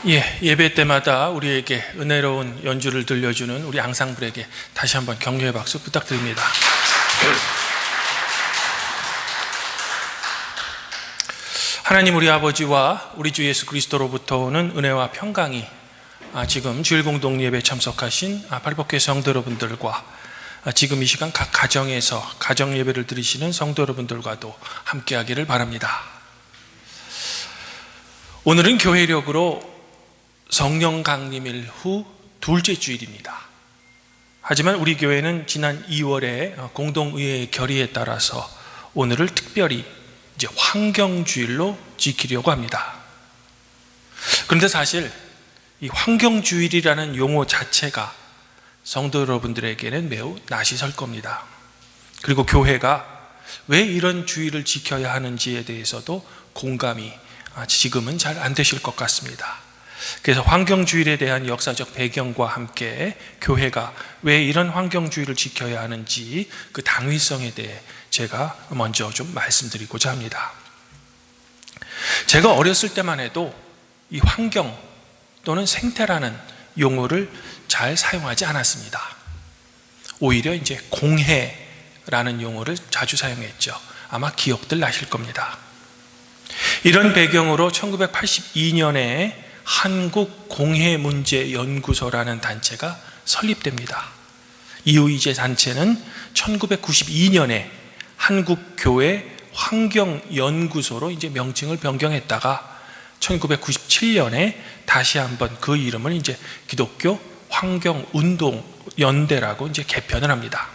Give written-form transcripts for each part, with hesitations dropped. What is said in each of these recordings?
예배 때마다 우리에게 은혜로운 연주를 들려주는 우리 앙상블에게 다시 한번 격려의 박수 부탁드립니다. 하나님 우리 아버지와 우리 주 예수 그리스도로부터 오는 은혜와 평강이 지금 주일 공동 예배에 참석하신 발복회 성도 여러분들과 지금 이 시간 각 가정에서 가정 예배를 드리시는 성도 여러분들과도 함께하기를 바랍니다. 오늘은 교회력으로 성령 강림일 후 둘째 주일입니다. 하지만 우리 교회는 지난 2월에 공동의회 결의에 따라서 오늘을 특별히 이제 환경주일로 지키려고 합니다. 그런데 사실 이 환경주일이라는 용어 자체가 성도 여러분들에게는 매우 낯이 설 겁니다. 그리고 교회가 왜 이런 주일을 지켜야 하는지에 대해서도 공감이 지금은 잘 안 되실 것 같습니다. 그래서 환경주일에 대한 역사적 배경과 함께 교회가 왜 이런 환경주일을 지켜야 하는지 그 당위성에 대해 제가 먼저 좀 말씀드리고자 합니다. 제가 어렸을 때만 해도 이 환경 또는 생태라는 용어를 잘 사용하지 않았습니다. 오히려 이제 공해라는 용어를 자주 사용했죠. 아마 기억들 나실 겁니다. 이런 배경으로 1982년에 한국공해문제연구소라는 단체가 설립됩니다. 이후 이제 단체는 1992년에 한국교회 환경연구소로 이제 명칭을 변경했다가 1997년에 다시 한번 그 이름을 이제 기독교 환경운동연대라고 이제 개편을 합니다.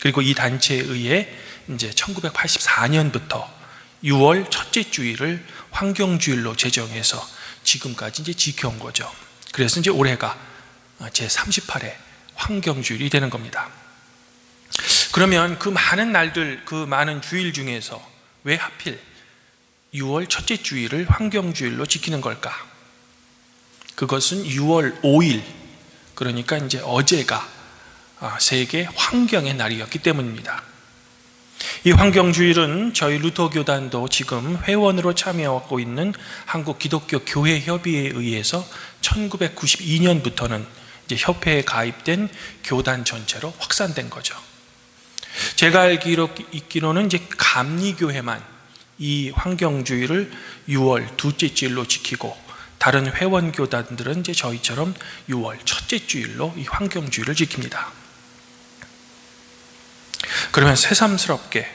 그리고 이 단체에 의해 이제 1984년부터 6월 첫째 주일을 환경주일로 제정해서 지금까지 이제 지켜온 거죠. 그래서 이제 올해가 제38회 환경주일이 되는 겁니다. 그러면 그 많은 날들, 그 많은 주일 중에서 왜 하필 6월 첫째 주일을 환경주일로 지키는 걸까? 그것은 6월 5일, 그러니까 이제 어제가 세계 환경의 날이었기 때문입니다. 이 환경주일은 저희 루터교단도 지금 회원으로 참여하고 있는 한국기독교교회협의회에 의해서 1992년부터는 이제 협회에 가입된 교단 전체로 확산된 거죠. 제가 알기로는 이제 감리교회만 이 환경주일을 6월 둘째 주일로 지키고 다른 회원교단들은 이제 저희처럼 6월 첫째 주일로 이 환경주일을 지킵니다. 그러면 새삼스럽게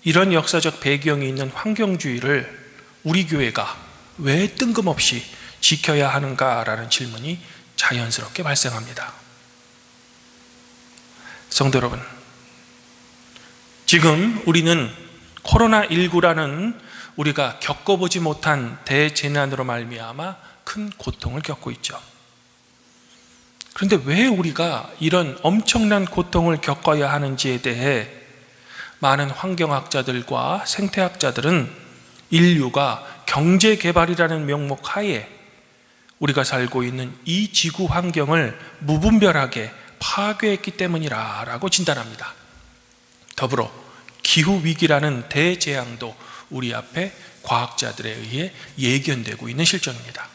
이런 역사적 배경이 있는 환경주의를 우리 교회가 왜 뜬금없이 지켜야 하는가라는 질문이 자연스럽게 발생합니다. 성도 여러분, 지금 우리는 코로나19라는 우리가 겪어보지 못한 대재난으로 말미암아 큰 고통을 겪고 있죠. 그런데 왜 우리가 이런 엄청난 고통을 겪어야 하는지에 대해 많은 환경학자들과 생태학자들은 인류가 경제개발이라는 명목 하에 우리가 살고 있는 이 지구 환경을 무분별하게 파괴했기 때문이라고 진단합니다. 더불어 기후위기라는 대재앙도 우리 앞에 과학자들에 의해 예견되고 있는 실정입니다.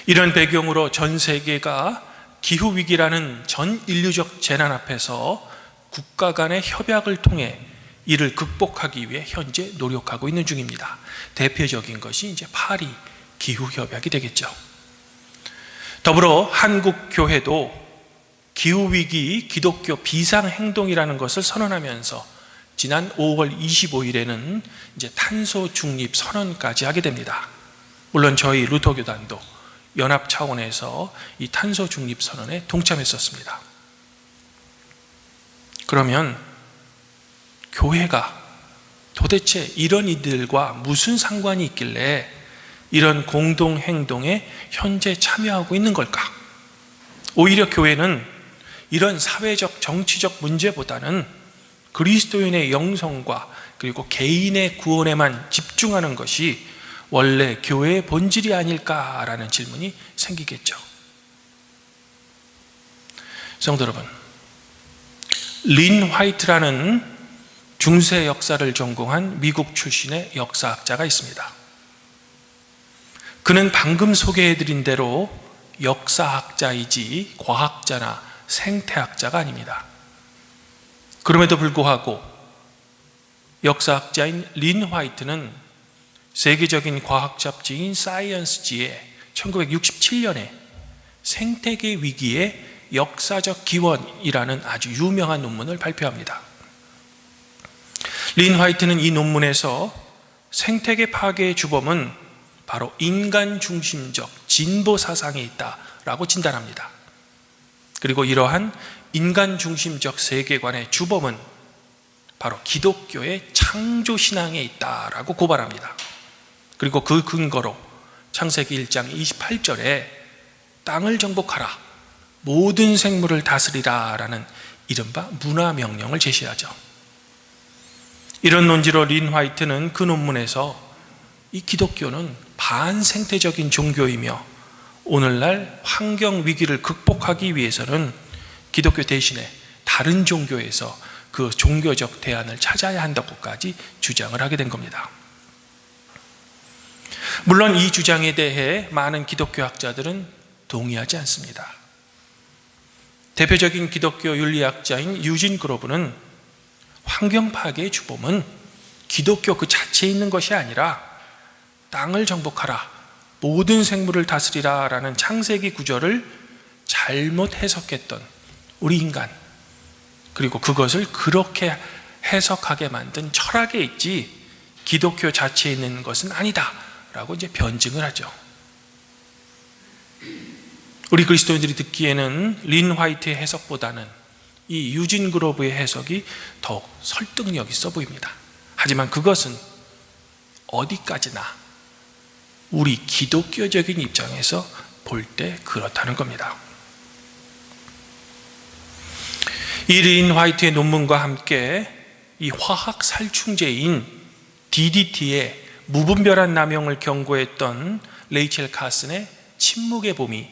이런 배경으로 전 세계가 기후위기라는 전 인류적 재난 앞에서 국가 간의 협약을 통해 이를 극복하기 위해 현재 노력하고 있는 중입니다. 대표적인 것이 이제 파리 기후협약이 되겠죠. 더불어 한국교회도 기후위기 기독교 비상행동이라는 것을 선언하면서 지난 5월 25일에는 이제 탄소 중립 선언까지 하게 됩니다. 물론 저희 루터교단도 연합 차원에서 이 탄소 중립 선언에 동참했었습니다. 그러면 교회가 도대체 이런 이들과 무슨 상관이 있길래 이런 공동 행동에 현재 참여하고 있는 걸까? 오히려 교회는 이런 사회적 정치적 문제보다는 그리스도인의 영성과 그리고 개인의 구원에만 집중하는 것이 원래 교회의 본질이 아닐까라는 질문이 생기겠죠. 성도 여러분, 린 화이트라는 중세 역사를 전공한 미국 출신의 역사학자가 있습니다. 그는 방금 소개해드린 대로 역사학자이지 과학자나 생태학자가 아닙니다. 그럼에도 불구하고 역사학자인 린 화이트는 세계적인 과학 잡지인 사이언스지에 1967년에 생태계 위기의 역사적 기원이라는 아주 유명한 논문을 발표합니다. 린 화이트는 이 논문에서 생태계 파괴의 주범은 바로 인간 중심적 진보 사상에 있다라고 진단합니다. 그리고 이러한 인간 중심적 세계관의 주범은 바로 기독교의 창조 신앙에 있다라고 고발합니다. 그리고 그 근거로 창세기 1장 28절에 땅을 정복하라, 모든 생물을 다스리라 라는 이른바 문화명령을 제시하죠. 이런 논지로 린 화이트는 그 논문에서 이 기독교는 반생태적인 종교이며 오늘날 환경 위기를 극복하기 위해서는 기독교 대신에 다른 종교에서 그 종교적 대안을 찾아야 한다고까지 주장을 하게 된 겁니다. 물론 이 주장에 대해 많은 기독교 학자들은 동의하지 않습니다. 대표적인 기독교 윤리학자인 유진 그로브는 환경 파괴의 주범은 기독교 그 자체에 있는 것이 아니라 땅을 정복하라, 모든 생물을 다스리라 라는 창세기 구절을 잘못 해석했던 우리 인간, 그리고 그것을 그렇게 해석하게 만든 철학에 있지 기독교 자체에 있는 것은 아니다 라고 이제 변증을 하죠. 우리 그리스도인들이 듣기에는 린 화이트의 해석보다는 이 유진 그로브의 해석이 더욱 설득력 있어 보입니다. 하지만 그것은 어디까지나 우리 기독교적인 입장에서 볼 때 그렇다는 겁니다. 이 린 화이트의 논문과 함께 이 화학 살충제인 DDT의 무분별한 남용을 경고했던 레이첼 카슨의 침묵의 봄이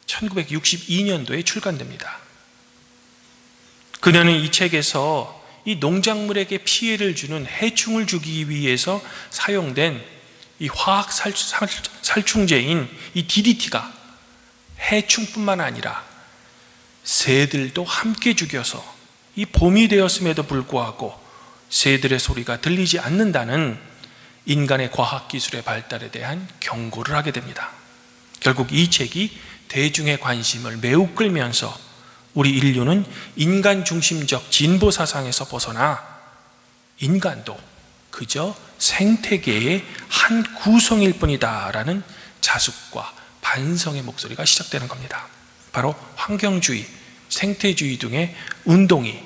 1962년도에 출간됩니다. 그녀는 이 책에서 이 농작물에게 피해를 주는 해충을 죽이기 위해서 사용된 이 화학 살충제인 이 DDT가 해충뿐만 아니라 새들도 함께 죽여서 이 봄이 되었음에도 불구하고 새들의 소리가 들리지 않는다는 인간의 과학기술의 발달에 대한 경고를 하게 됩니다. 결국 이 책이 대중의 관심을 매우 끌면서 우리 인류는 인간 중심적 진보 사상에서 벗어나 인간도 그저 생태계의 한 구성일 뿐이다 라는 자숙과 반성의 목소리가 시작되는 겁니다. 바로 환경주의, 생태주의 등의 운동이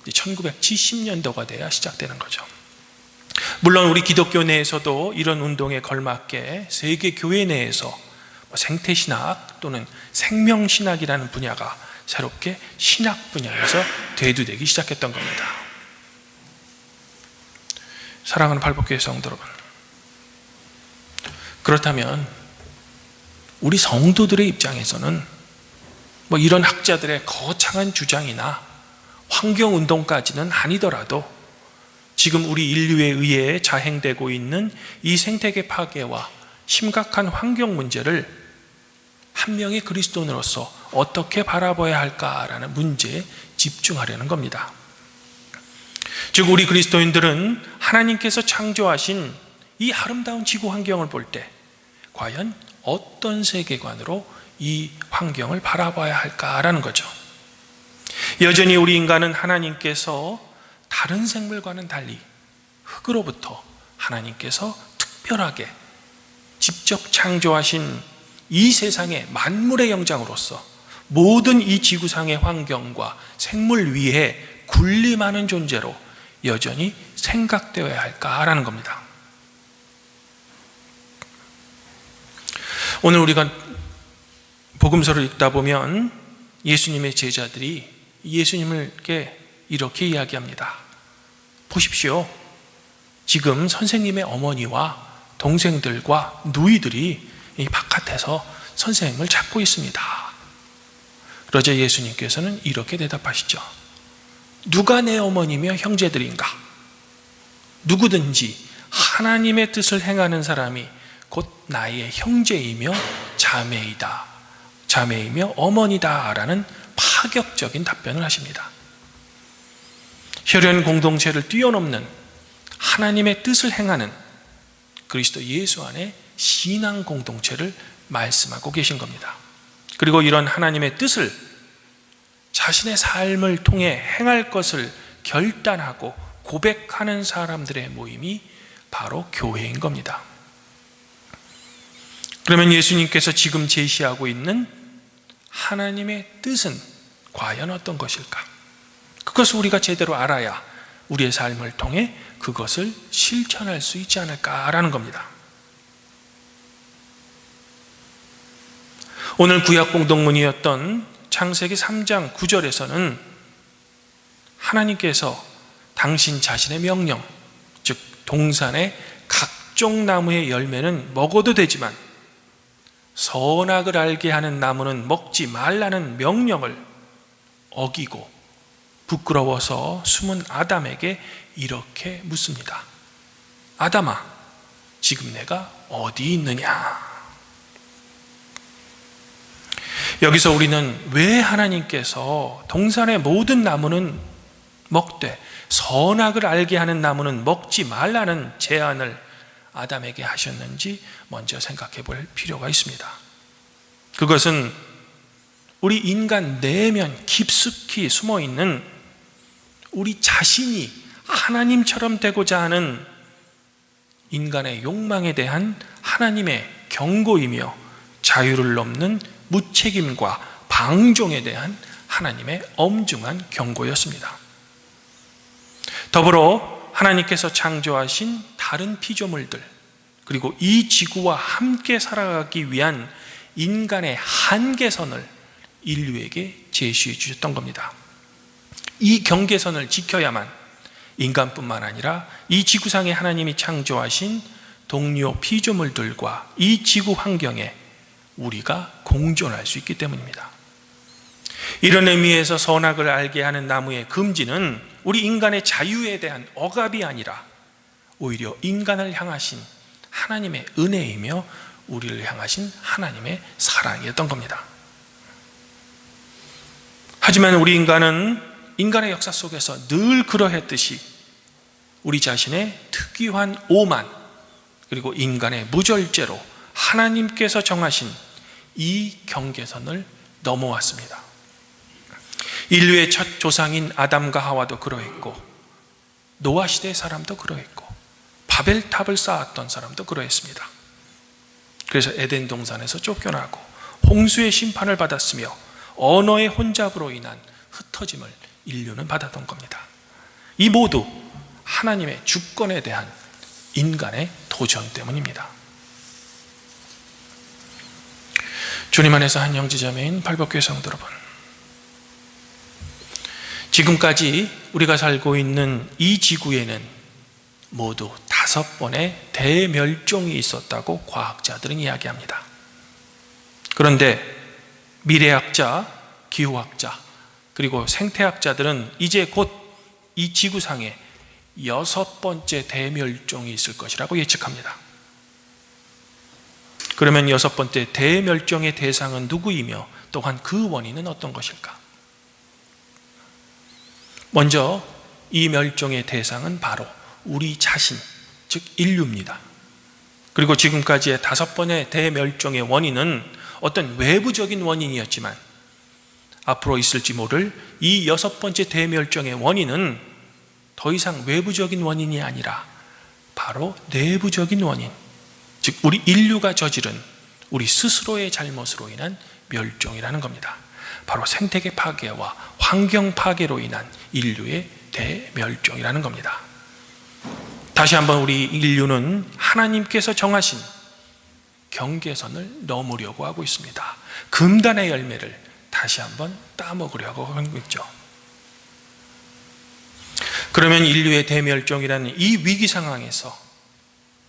1970년도가 돼야 시작되는 거죠. 물론 우리 기독교 내에서도 이런 운동에 걸맞게 세계 교회 내에서 생태신학 또는 생명신학이라는 분야가 새롭게 신학 분야에서 대두되기 시작했던 겁니다. 사랑하는 팔복교회 성도 여러분, 그렇다면 우리 성도들의 입장에서는 이런 학자들의 거창한 주장이나 환경운동까지는 아니더라도 지금 우리 인류에 의해 자행되고 있는 이 생태계 파괴와 심각한 환경 문제를 한 명의 그리스도인으로서 어떻게 바라봐야 할까라는 문제에 집중하려는 겁니다. 즉 우리 그리스도인들은 하나님께서 창조하신 이 아름다운 지구 환경을 볼 때 과연 어떤 세계관으로 이 환경을 바라봐야 할까라는 거죠. 여전히 우리 인간은 하나님께서 다른 생물과는 달리 흙으로부터 하나님께서 특별하게 직접 창조하신 이 세상의 만물의 영장으로서 모든 이 지구상의 환경과 생물 위에 군림하는 존재로 여전히 생각되어야 할까라는 겁니다. 오늘 우리가 복음서를 읽다 보면 예수님의 제자들이 예수님께 이렇게 이야기합니다. 보십시오. 지금 선생님의 어머니와 동생들과 누이들이 이 바깥에서 선생님을 찾고 있습니다. 그러자 예수님께서는 이렇게 대답하시죠. 누가 내 어머니며 형제들인가? 누구든지 하나님의 뜻을 행하는 사람이 곧 나의 형제이며 자매이며 어머니다 라는 파격적인 답변을 하십니다. 혈연 공동체를 뛰어넘는 하나님의 뜻을 행하는 그리스도 예수 안에 신앙 공동체를 말씀하고 계신 겁니다. 그리고 이런 하나님의 뜻을 자신의 삶을 통해 행할 것을 결단하고 고백하는 사람들의 모임이 바로 교회인 겁니다. 그러면 예수님께서 지금 제시하고 있는 하나님의 뜻은 과연 어떤 것일까? 그것을 우리가 제대로 알아야 우리의 삶을 통해 그것을 실천할 수 있지 않을까라는 겁니다. 오늘 구약 공동문이었던 창세기 3장 9절에서는 하나님께서 당신 자신의 명령, 즉 동산의 각종 나무의 열매는 먹어도 되지만 선악을 알게 하는 나무는 먹지 말라는 명령을 어기고 부끄러워서 숨은 아담에게 이렇게 묻습니다. 아담아, 지금 내가 어디 있느냐? 여기서 우리는 왜 하나님께서 동산의 모든 나무는 먹되 선악을 알게 하는 나무는 먹지 말라는 제안을 아담에게 하셨는지 먼저 생각해 볼 필요가 있습니다. 그것은 우리 인간 내면 깊숙이 숨어 있는 우리 자신이 하나님처럼 되고자 하는 인간의 욕망에 대한 하나님의 경고이며 자유를 넘는 무책임과 방종에 대한 하나님의 엄중한 경고였습니다. 더불어 하나님께서 창조하신 다른 피조물들, 그리고 이 지구와 함께 살아가기 위한 인간의 한계선을 인류에게 제시해 주셨던 겁니다. 이 경계선을 지켜야만 인간뿐만 아니라 이 지구상에 하나님이 창조하신 동료 피조물들과 이 지구 환경에 우리가 공존할 수 있기 때문입니다. 이런 의미에서 선악을 알게 하는 나무의 금지는 우리 인간의 자유에 대한 억압이 아니라 오히려 인간을 향하신 하나님의 은혜이며 우리를 향하신 하나님의 사랑이었던 겁니다. 하지만 우리 인간은 인간의 역사 속에서 늘 그러했듯이 우리 자신의 특이한 오만, 그리고 인간의 무절제로 하나님께서 정하신 이 경계선을 넘어왔습니다. 인류의 첫 조상인 아담과 하와도 그러했고, 노아 시대의 사람도 그러했고, 바벨탑을 쌓았던 사람도 그러했습니다. 그래서 에덴 동산에서 쫓겨나고 홍수의 심판을 받았으며 언어의 혼잡으로 인한 흩어짐을 인류는 받았던 겁니다. 이 모두 하나님의 주권에 대한 인간의 도전 때문입니다. 주님 안에서 한 형제자매인 발복교회 성도 여러분, 지금까지 우리가 살고 있는 이 지구에는 모두 5번의 대멸종이 있었다고 과학자들은 이야기합니다. 그런데 미래학자, 기후학자, 그리고 생태학자들은 이제 곧 이 지구상에 6번째 대멸종이 있을 것이라고 예측합니다. 그러면 6번째 대멸종의 대상은 누구이며 또한 그 원인은 어떤 것일까? 먼저 이 멸종의 대상은 바로 우리 자신, 즉 인류입니다. 그리고 지금까지의 5번의 대멸종의 원인은 어떤 외부적인 원인이었지만 앞으로 있을지 모를 이 6번째 대멸종의 원인은 더 이상 외부적인 원인이 아니라 바로 내부적인 원인, 즉 우리 인류가 저지른 우리 스스로의 잘못으로 인한 멸종이라는 겁니다. 바로 생태계 파괴와 환경 파괴로 인한 인류의 대멸종이라는 겁니다. 다시 한번 우리 인류는 하나님께서 정하신 경계선을 넘으려고 하고 있습니다. 금단의 열매를 다시 한번 따먹으려고 하고 있죠. 그러면 인류의 대멸종이라는 이 위기 상황에서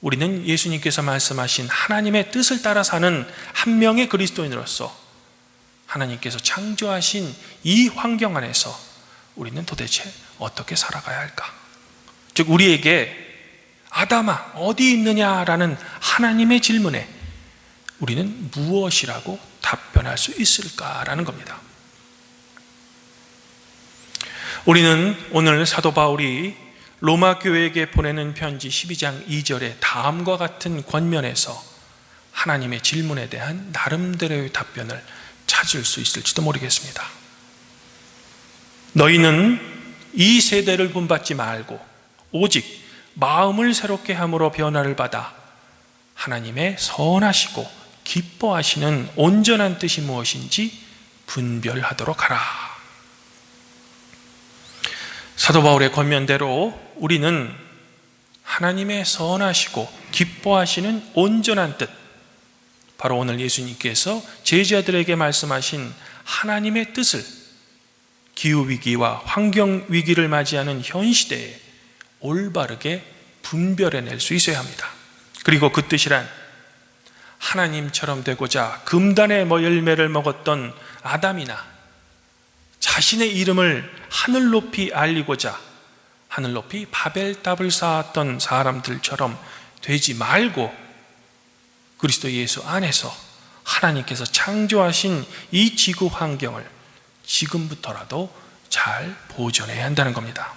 우리는 예수님께서 말씀하신 하나님의 뜻을 따라 사는 한 명의 그리스도인으로서 하나님께서 창조하신 이 환경 안에서 우리는 도대체 어떻게 살아가야 할까? 즉 우리에게 아담아 어디 있느냐라는 하나님의 질문에 우리는 무엇이라고 답변할 수 있을까라는 겁니다. 우리는 오늘 사도 바울이 로마 교회에게 보내는 편지 12장 2절에 다음과 같은 권면에서 하나님의 질문에 대한 나름대로의 답변을 찾을 수 있을지도 모르겠습니다. 너희는 이 세대를 본받지 말고 오직 마음을 새롭게 함으로 변화를 받아 하나님의 선하시고 기뻐하시는 온전한 뜻이 무엇인지 분별하도록 하라. 사도 바울의 권면대로 우리는 하나님의 선하시고 기뻐하시는 온전한 뜻, 바로 오늘 예수님께서 제자들에게 말씀하신 하나님의 뜻을 기후위기와 환경위기를 맞이하는 현 시대에 올바르게 분별해낼 수 있어야 합니다. 그리고 그 뜻이란 하나님처럼 되고자 금단의 열매를 먹었던 아담이나 자신의 이름을 하늘 높이 알리고자 하늘 높이 바벨탑을 쌓았던 사람들처럼 되지 말고 그리스도 예수 안에서 하나님께서 창조하신 이 지구 환경을 지금부터라도 잘 보존해야 한다는 겁니다.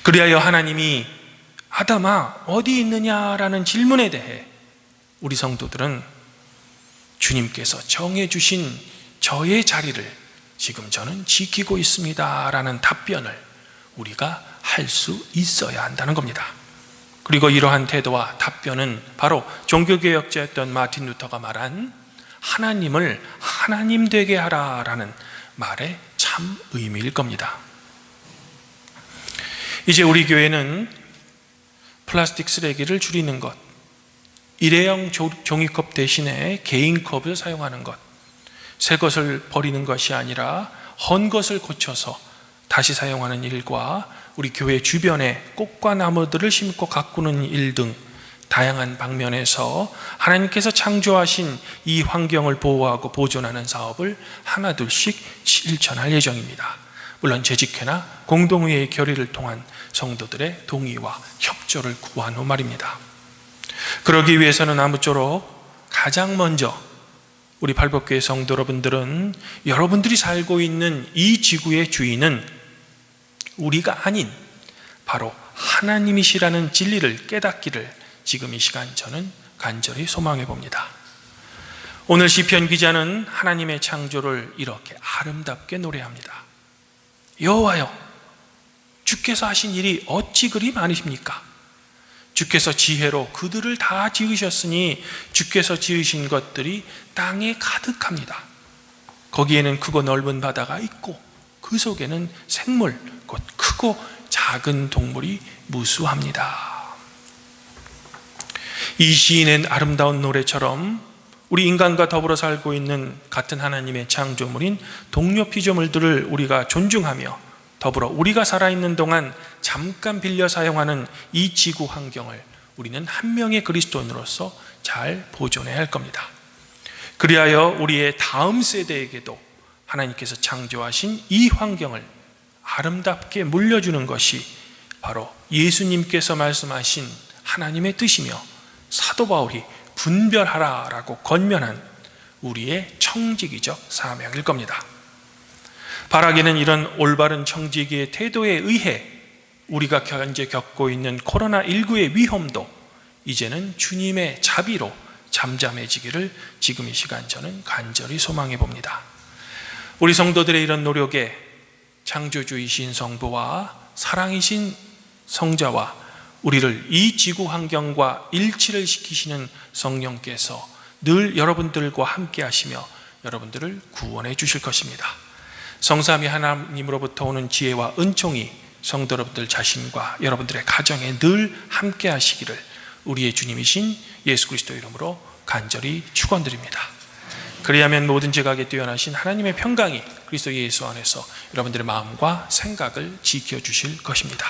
그리하여 하나님이 아담아 어디 있느냐라는 질문에 대해 우리 성도들은 주님께서 정해주신 저의 자리를 지금 저는 지키고 있습니다 라는 답변을 우리가 할 수 있어야 한다는 겁니다. 그리고 이러한 태도와 답변은 바로 종교개혁자였던 마틴 루터가 말한 하나님을 하나님 되게 하라라는 말의 참 의미일 겁니다. 이제 우리 교회는 플라스틱 쓰레기를 줄이는 것, 일회용 종이컵 대신에 개인컵을 사용하는 것, 새 것을 버리는 것이 아니라 헌 것을 고쳐서 다시 사용하는 일과 우리 교회 주변에 꽃과 나무들을 심고 가꾸는 일 등 다양한 방면에서 하나님께서 창조하신 이 환경을 보호하고 보존하는 사업을 하나둘씩 실천할 예정입니다. 물론 재직회나 공동회의 결의를 통한 성도들의 동의와 협조를 구한 후 말입니다. 그러기 위해서는 아무쪼록 가장 먼저 우리 발복교회 성도 여러분들은 여러분들이 살고 있는 이 지구의 주인은 우리가 아닌 바로 하나님이시라는 진리를 깨닫기를 지금 이 시간 저는 간절히 소망해 봅니다. 오늘 시편 기자는 하나님의 창조를 이렇게 아름답게 노래합니다. 여호와여, 주께서 하신 일이 어찌 그리 많으십니까? 주께서 지혜로 그들을 다 지으셨으니 주께서 지으신 것들이 땅에 가득합니다. 거기에는 크고 넓은 바다가 있고 그 속에는 생물, 곧 크고 작은 동물이 무수합니다. 이 시인의 아름다운 노래처럼 우리 인간과 더불어 살고 있는 같은 하나님의 창조물인 동료 피조물들을 우리가 존중하며 더불어 우리가 살아있는 동안 잠깐 빌려 사용하는 이 지구 환경을 우리는 한 명의 그리스도인으로서 잘 보존해야 할 겁니다. 그리하여 우리의 다음 세대에게도 하나님께서 창조하신 이 환경을 아름답게 물려주는 것이 바로 예수님께서 말씀하신 하나님의 뜻이며 사도 바울이 분별하라라고 권면한 우리의 청지기적 사명일 겁니다. 바라기는 이런 올바른 청지기의 태도에 의해 우리가 현재 겪고 있는 코로나19의 위험도 이제는 주님의 자비로 잠잠해지기를 지금 이 시간 저는 간절히 소망해 봅니다. 우리 성도들의 이런 노력에 창조주이신 성부와 사랑이신 성자와 우리를 이 지구 환경과 일치를 시키시는 성령께서 늘 여러분들과 함께 하시며 여러분들을 구원해 주실 것입니다. 성삼위 하나님으로부터 오는 지혜와 은총이 성도 여러분들 자신과 여러분들의 가정에 늘 함께 하시기를 우리의 주님이신 예수 그리스도 이름으로 간절히 축원드립니다. 그리하면 모든 지각에 뛰어나신 하나님의 평강이 그리스도 예수 안에서 여러분들의 마음과 생각을 지켜주실 것입니다.